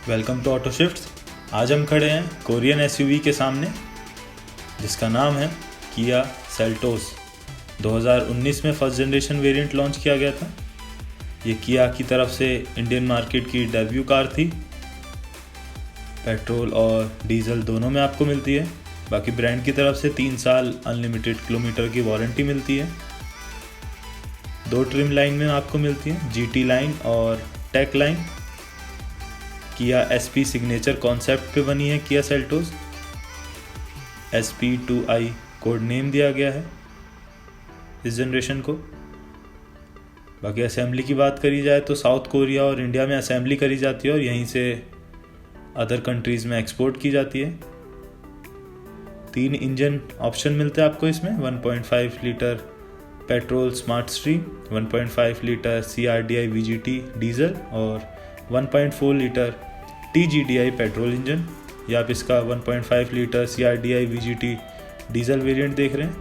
Welcome to auto shifts. आज हम खड़े हैं कोरियन एसयूवी के सामने जिसका नाम है किया सेल्टोस। 2019 में फर्स्ट जनरेशन वेरिएंट लॉन्च किया गया था। ये किया की तरफ से इंडियन मार्केट की डेब्यू कार थी। पेट्रोल और डीजल दोनों में आपको मिलती है। बाकी ब्रांड की तरफ से 3 साल अनलिमिटेड किलोमीटर की वारंटी मिलती है। 2 ट्रिम लाइन में आपको मिलती है, जीटी लाइन और टेक लाइन। किया SP सिग्नेचर कॉन्सेप्ट पे बनी है Kia Seltos. SP2i code name दिया गया है इस जनरेशन को। बाकी असेंबली की बात करी जाए तो साउथ कोरिया और इंडिया में असेंबली करी जाती है और यहीं से अदर कंट्रीज़ में एक्सपोर्ट की जाती है। 3 इंजन ऑप्शन मिलते हैं आपको इसमें। 1.5 litre petrol smart stream, 1.5 litre CRDI VGT diesel और 1.4 लीटर TGDI पेट्रोल इंजन। या आप इसका 1.5 litre CRDI VGT diesel variant देख रहे हैं।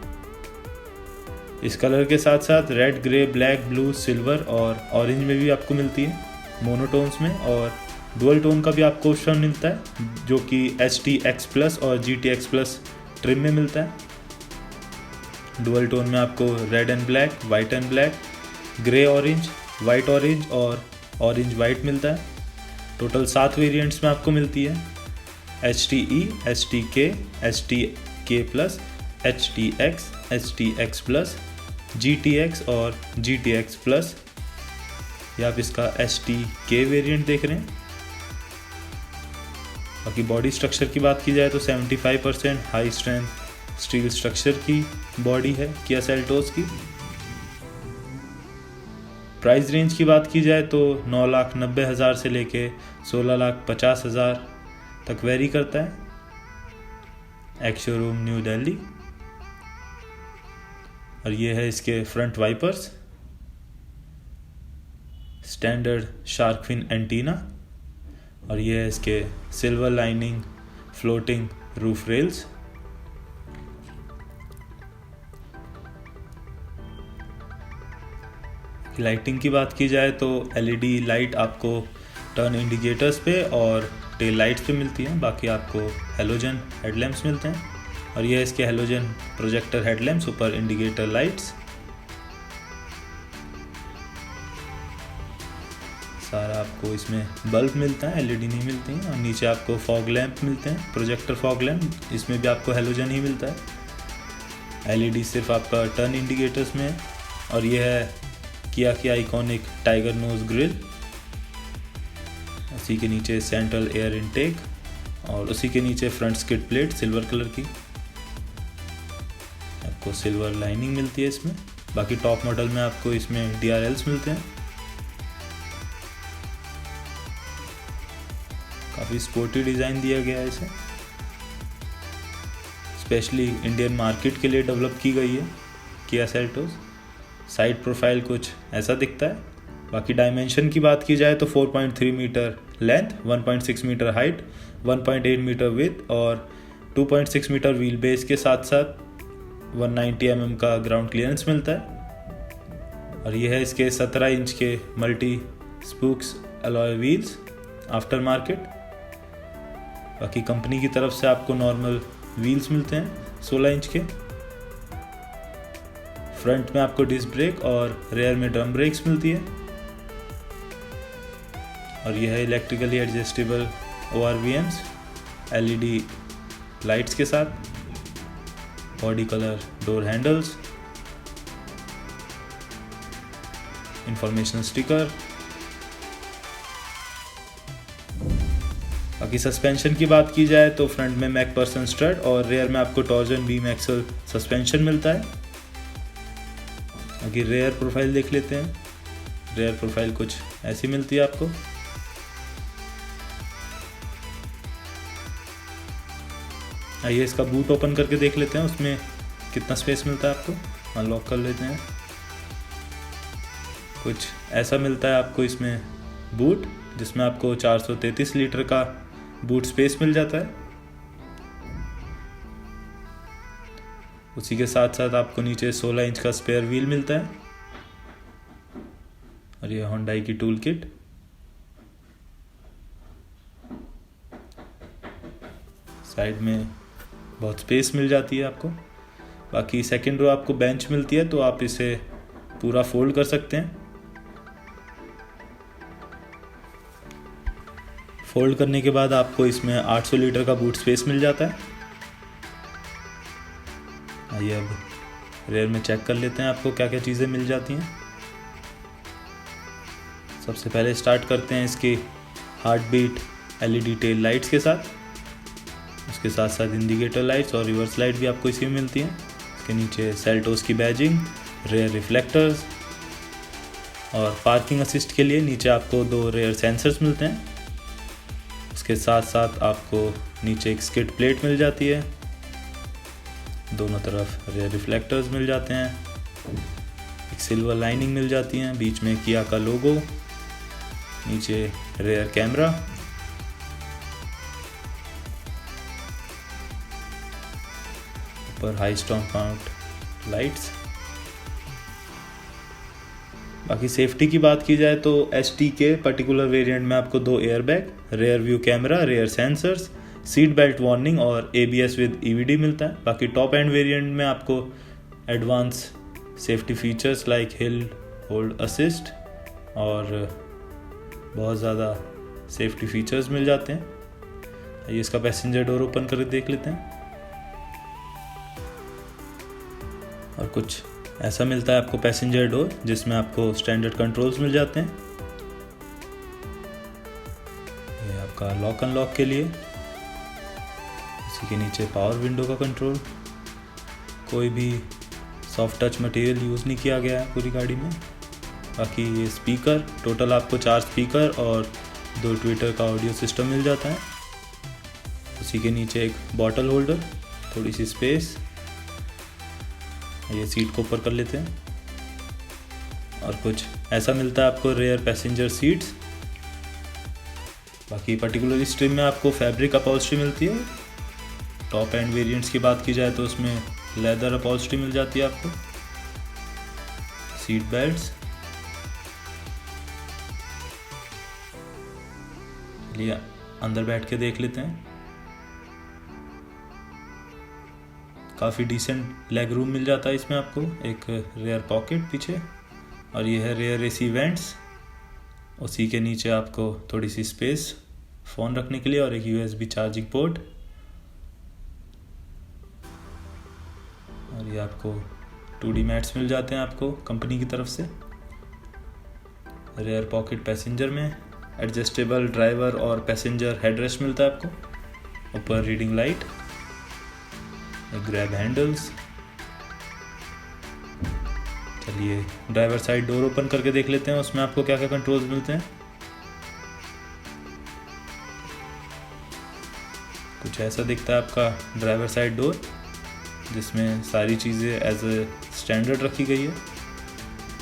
इस कलर के साथ साथ red, grey, black, blue, silver और ऑरेंज में भी आपको मिलती है, मोनोटोन्स में। और डुअल टोन का भी आपको ऑप्शन मिलता है जो कि STX+ और GTX+ ट्रिम में मिलता है। डुअल टोन में आपको red and black, white and black, grey orange, white orange और ऑरेंज वाइट मिलता है। टोटल 7 वेरिएंट्स में आपको मिलती है। HTE, STK, STK+, HTX, STX+, GTX और GTX+। या आप इसका STK वेरिएंट देख रहे हैं। बाकी बॉडी स्ट्रक्चर की बात की जाए तो 75% हाई स्ट्रेंथ स्टील स्ट्रक्चर की बॉडी है किया सेल्टोस की। प्राइस रेंज की बात की जाए तो 9,90,000 से लेके 16,50,000 तक वेरी करता है। Ex showroom New Delhi. और ये है इसके front wipers, standard shark fin antenna. और ये है इसके silver lining floating roof rails. Lighting की बात की जाए तो LED लाइट आपको टर्न इंडिकेटर्स पे और टेल लाइट्स पे मिलती हैं। बाकी आपको हेलोजन हेडलैम्प्स मिलते हैं। और ये है इसके हेलोजन प्रोजेक्टर हेडलैम्प्स, ऊपर इंडिकेटर लाइट्स। सारा आपको इसमें बल्ब मिलता है, LED नहीं मिलती हैं। और नीचे आपको फॉग लैंप मिलते हैं, प्रोजेक्टर फॉग लैंप। इसमें भी आपको हेलोजन ही मिलता है। LED सिर्फ आपका टर्न इंडिकेटर्स में है। और ये है किया की आइकॉनिक टाइगर नोज ग्रिल। उसी के नीचे सेंट्रल एयर इनटेक और उसी के नीचे front skid plate silver colour की। आपको सिल्वर लाइनिंग मिलती है इसमें। बाकी टॉप मॉडल में आपको इसमें DRLs मिलते हैं। काफ़ी स्पोर्टी डिज़ाइन दिया गया है इसे, स्पेशली इंडियन मार्केट के लिए डेवलप की गई है किया सेल्टोस। साइड प्रोफाइल कुछ ऐसा दिखता है। बाकी डायमेंशन की बात की जाए तो 4.3 metre length, 1.6 metre height, 1.8 metre width और 2.6 मीटर व्हील बेस के साथ साथ 190 mm का ग्राउंड क्लियरेंस मिलता है। और ये है इसके 17 इंच के multi spokes alloy wheels after market. बाकी कंपनी की तरफ से आपको नॉर्मल व्हील्स मिलते हैं 16 इंच के। फ्रंट में आपको डिस्क ब्रेक और रेयर में ड्रम ब्रेक्स मिलती है। और यह है electrically adjustable ORVMs LED lights के साथ। Body colour door handles, information sticker. बाकी सस्पेंशन की बात की जाए तो फ्रंट में मैकपर्सन स्ट्रट और रेयर में आपको टॉर्जन बीम एक्सल सस्पेंशन मिलता है। बाकी रेयर प्रोफाइल देख लेते हैं। रेयर प्रोफाइल कुछ ऐसी मिलती है आपको। आइए इसका बूट ओपन करके देख लेते हैं, उसमें कितना स्पेस मिलता है आपको। अनलॉक कर लेते हैं। कुछ ऐसा मिलता है आपको इसमें बूट, जिसमें आपको 433 लीटर का बूट स्पेस मिल जाता है। उसी के साथ साथ आपको नीचे 16 इंच का स्पेयर व्हील मिलता है। और ये होंडाई की टूल किट। साइड में बहुत स्पेस मिल जाती है आपको। बाकी सेकंड रो आपको बेंच मिलती है, तो आप इसे पूरा फोल्ड कर सकते हैं। फोल्ड करने के बाद आपको इसमें 800 लीटर का बूट स्पेस मिल जाता है। आइए अब रेयर में चेक कर लेते हैं आपको क्या क्या चीज़ें मिल जाती हैं। सबसे पहले स्टार्ट करते हैं इसकी heart beat LED tail lights के साथ। उसके साथ साथ इंडिकेटर लाइट्स और रिवर्स लाइट भी आपको इसी में मिलती हैं। इसके नीचे सेल्टोस की बैजिंग, रेयर रिफ्लेक्टर्स और पार्किंग असिस्ट के लिए नीचे आपको 2 रेयर सेंसर्स मिलते हैं। उसके साथ साथ आपको नीचे एक स्किड प्लेट मिल जाती है, दोनों तरफ रेयर रिफ्लेक्टर्स मिल जाते हैं, एक सिल्वर लाइनिंग मिल जाती है, बीच में किया का लोगो, नीचे रेयर कैमरा, ऊपर हाई स्टॉम्प माउंट लाइट्स। बाकी सेफ्टी की बात की जाए तो ST के पर्टिकुलर वेरिएंट में आपको 2 airbag, rear view camera, rear sensors, seat belt warning और ABS विद EVD मिलता है। बाकी टॉप एंड वेरिएंट में आपको advance safety features like hill hold assist और बहुत ज़्यादा सेफ्टी फीचर्स मिल जाते हैं। ये इसका पैसेंजर डोर ओपन करके देख लेते हैं। और कुछ ऐसा मिलता है आपको पैसेंजर डोर, जिसमें आपको स्टैंडर्ड कंट्रोल्स मिल जाते हैं। ये आपका लॉक अनलॉक के लिए, इसी के नीचे पावर विंडो का कंट्रोल। कोई भी सॉफ्ट टच मटेरियल यूज़ नहीं किया गया है पूरी गाड़ी में। बाकी ये स्पीकर, टोटल आपको 4 स्पीकर और 2 ट्विटर का ऑडियो सिस्टम मिल जाता है। उसी के नीचे एक बॉटल होल्डर, थोड़ी सी स्पेस। ये सीट को ऊपर कर लेते हैं। और कुछ ऐसा मिलता है आपको रेयर पैसेंजर सीट्स। बाकी पर्टिकुलरली स्ट्रिम में आपको फैब्रिक अपॉल्स्ट्री मिलती है। टॉप एंड वेरिएंट्स की बात की जाए तो उसमें लेदर अपॉल्स्ट्री मिल जाती है आपको। सीट बेल्ट्स, चलिए अंदर बैठ के देख लेते हैं। काफ़ी डिसेंट लेग रूम मिल जाता है इसमें आपको, एक रेयर पॉकेट पीछे, और ये है रेयर AC वेंट्स। उसी के नीचे आपको थोड़ी सी स्पेस फ़ोन रखने के लिए और एक USB चार्जिंग पोर्ट। और ये आपको 2D मैट्स मिल जाते हैं आपको कंपनी की तरफ से। रेयर पॉकेट पैसेंजर में एडजस्टेबल ड्राइवर और पैसेंजर हेडरेस्ट मिलता है आपको। ऊपर रीडिंग लाइट, ग्रैब हैंडल्स। चलिए ड्राइवर साइड डोर ओपन करके देख लेते हैं उसमें आपको क्या क्या कंट्रोल्स मिलते हैं। कुछ ऐसा दिखता है आपका ड्राइवर साइड डोर, जिसमें सारी चीज़ें एज ए स्टैंडर्ड रखी गई है।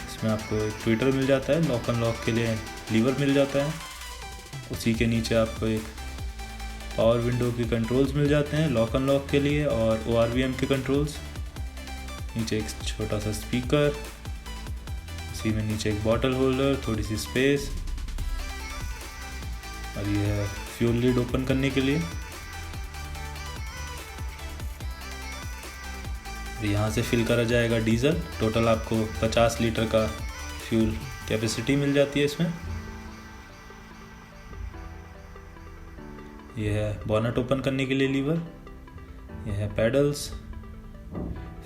इसमें आपको एक ट्विटर मिल जाता है, लॉक अनलॉक के लिए लीवर मिल जाता है। उसी के नीचे आपको एक पावर विंडो के कंट्रोल्स मिल जाते हैं लॉक अनलॉक के लिए, और ORVM के कंट्रोल्स। नीचे एक छोटा सा स्पीकर, उसी में नीचे एक बॉटल होल्डर, थोड़ी सी स्पेस, और ये है फ्यूल लीड ओपन करने के लिए। यहाँ से फिल करा जाएगा डीजल। टोटल आपको 50 लीटर का फ्यूल कैपेसिटी मिल जाती है इसमें। यह है बॉनेट ओपन करने के लिए लीवर, यह है पैडल्स,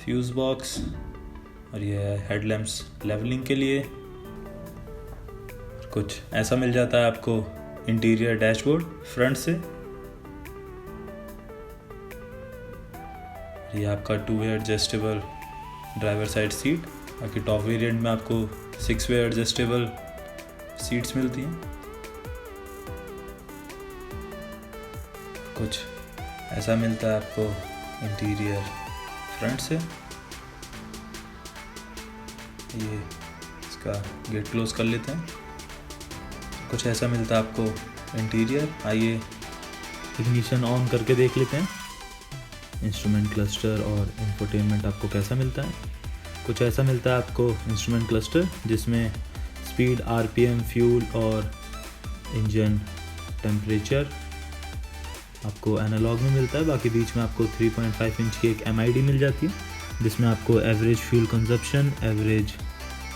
फ्यूज बॉक्स, और यह है हेडलैम्प्स लेवलिंग के लिए। कुछ ऐसा मिल जाता है आपको इंटीरियर डैशबोर्ड फ्रंट से। ये आपका two way adjustable driver side seat. बाकी टॉप वेरिएंट में आपको 6-वे एडजस्टेबल सीट्स मिलती हैं। कुछ ऐसा मिलता है आपको इंटीरियर फ्रंट से। ये इसका गेट क्लोज कर लेते हैं। कुछ ऐसा मिलता है आपको इंटीरियर। आइए इग्निशन ऑन करके देख लेते हैं। इंस्ट्रूमेंट क्लस्टर और इंफोटेनमेंट आपको कैसा मिलता है। कुछ ऐसा मिलता है आपको इंस्ट्रूमेंट क्लस्टर, जिसमें स्पीड, RPM, फ्यूल और इंजन टेम्परेचर आपको एनालॉग में मिलता है। बाकी बीच में आपको 3.5 इंच की एक MID मिल जाती है, जिसमें आपको average fuel consumption, average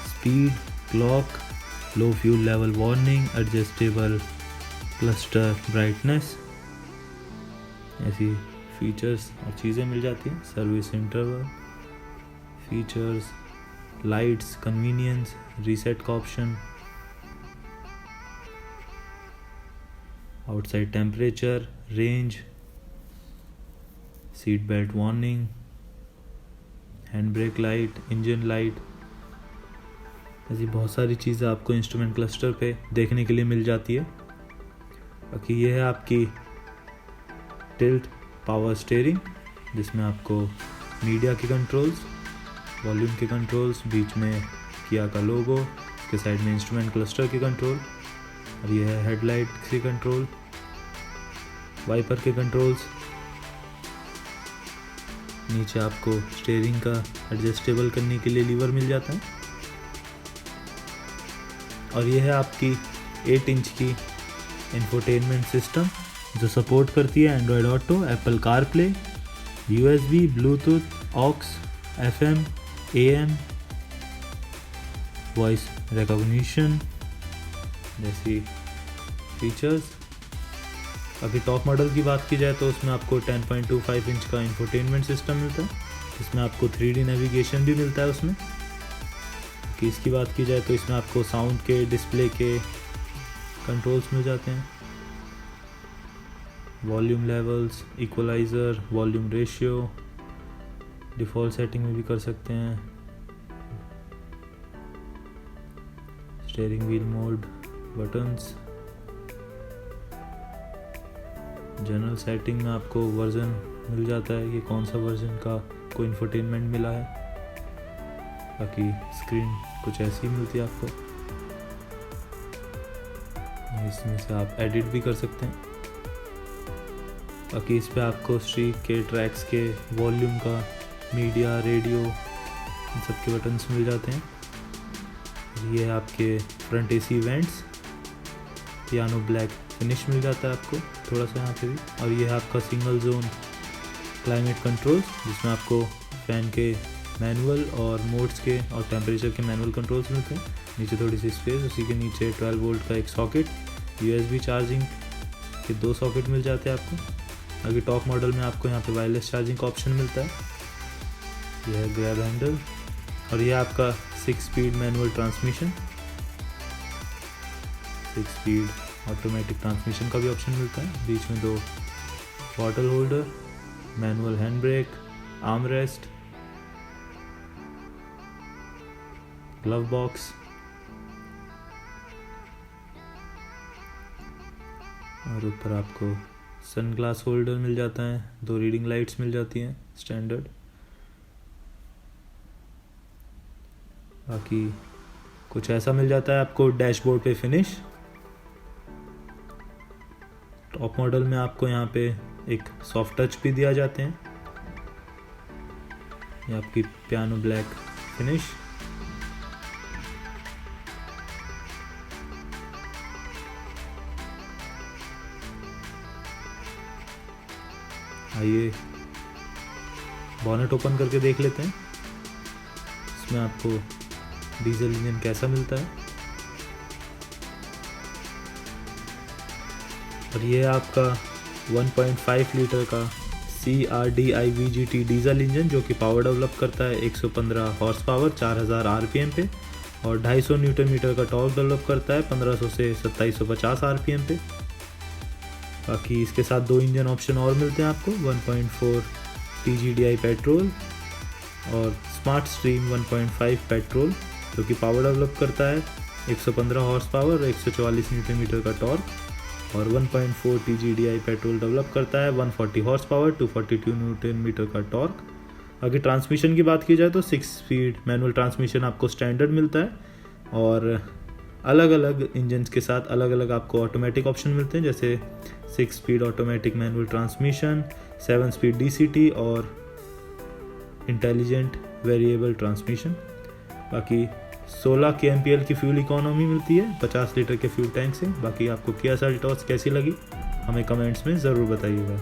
speed, clock, low fuel level warning, adjustable cluster brightness, ऐसी फीचर्स और चीज़ें मिल जाती हैं। Service interval, features, lights, convenience, reset का option, outside temperature, range, seat belt warning, hand brake light, engine light, ऐसी बहुत सारी चीज़ें आपको इंस्ट्रूमेंट क्लस्टर पे देखने के लिए मिल जाती है। बाकी ये है आपकी टिल्ट पावर स्टीयरिंग, जिसमें आपको मीडिया के कंट्रोल्स, वॉल्यूम के कंट्रोल्स, बीच में किया का लोगो, उसके साइड में इंस्ट्रूमेंट क्लस्टर के कंट्रोल, और ये है हेडलाइट के कंट्रोल, वाइपर के कंट्रोल्स। नीचे आपको स्टीयरिंग का एडजस्टेबल करने के लिए लीवर मिल जाता है। और ये है आपकी 8 इंच की इंफोटेनमेंट सिस्टम, जो सपोर्ट करती है Android auto, Apple CarPlay, USB, Bluetooth, aux, FM, AM, voice recognition जैसी फीचर्स। अभी टॉप मॉडल की बात की जाए तो उसमें आपको 10.25 इंच का इंफोटेनमेंट सिस्टम मिलता है, इसमें आपको 3D नेविगेशन भी मिलता है उसमें। कि इसकी बात की जाए तो इसमें आपको साउंड के, डिस्प्ले के कंट्रोल्स मिल जाते हैं, volume levels, equaliser, volume ratio, default setting में भी कर सकते हैं, steering wheel mode, buttons, general setting में आपको वर्जन मिल जाता है कि कौन सा वर्जन का को इंफोटेनमेंट मिला है। बाकी स्क्रीन कुछ ऐसी मिलती है आपको, इसमें से आप एडिट भी कर सकते हैं। बाकी इस पे आपको स्ट्रीक के, ट्रैक्स के, वॉल्यूम का, मीडिया, रेडियो, इन सब के बटन्स मिल जाते हैं। ये आपके front AC vents, piano black finish मिल जाता है आपको थोड़ा सा यहाँ पे भी। और ये है आपका सिंगल जोन क्लाइमेट कंट्रोल्स, जिसमें आपको फैन के मैनुअल और मोड्स के और टेम्परेचर के मैनुअल कंट्रोल्स मिलते हैं। नीचे थोड़ी सी स्पेस, उसी के नीचे 12 वोल्ट का एक सॉकेट, USB चार्जिंग के 2 सॉकेट मिल जाते हैं आपको। अभी टॉप मॉडल में आपको यहाँ पे वायरलेस चार्जिंग का ऑप्शन मिलता है। यह है ग्रैब हैंडल, और यह आपका 6 speed manual transmission, 6 speed automatic transmission का भी ऑप्शन मिलता है। बीच में 2 bottle holder, manual hand brake, arm rest, glove box, और ऊपर आपको सन ग्लास होल्डर मिल जाता है, 2 रीडिंग लाइट्स मिल जाती हैं स्टैंडर्ड। बाकी कुछ ऐसा मिल जाता है आपको डैशबोर्ड पे फिनिश। टॉप मॉडल में आपको यहाँ पे एक सॉफ्ट टच भी दिया जाते हैं। ये आपकी पियानो ब्लैक फिनिश। आइए बॉनेट ओपन करके देख लेते हैं, इसमें आपको डीजल इंजन कैसा मिलता है। और ये आपका 1.5 लीटर का CRDI VGT डीजल इंजन, जो कि पावर डेवलप करता है 115 हॉर्स पावर 4000 RPM पे, और 250 न्यूटन मीटर का टॉर्क डेवलप करता है 1500 से 2750 RPM पे। बाकी इसके साथ 2 इंजन ऑप्शन और मिलते हैं आपको, 1.4 TGDI पेट्रोल और स्मार्ट स्ट्रीम 1.5 पेट्रोल, जो कि पावर डेवलप करता है 115 हॉर्स पावर और 144 न्यूटन मीटर का टॉर्क, और 1.4 TGDI पेट्रोल डेवलप करता है 140 हॉर्स पावर 242 न्यूटन मीटर का टॉर्क। अगर ट्रांसमिशन की बात की जाए तो 6 स्पीड मैनुअल ट्रांसमिशन आपको स्टैंडर्ड मिलता है, और अलग अलग इंजन्स के साथ अलग अलग आपको ऑटोमेटिक ऑप्शन मिलते हैं, जैसे 6 speed automatic manual transmission, 7 speed DCT और इंटेलिजेंट वेरिएबल ट्रांसमिशन। बाकी 16 kmpl की फ्यूल इकोनॉमी मिलती है 50 लीटर के फ्यूल टैंक से। बाकी आपको किया सेल्टॉस कैसी लगी हमें कमेंट्स में ज़रूर बताइएगा।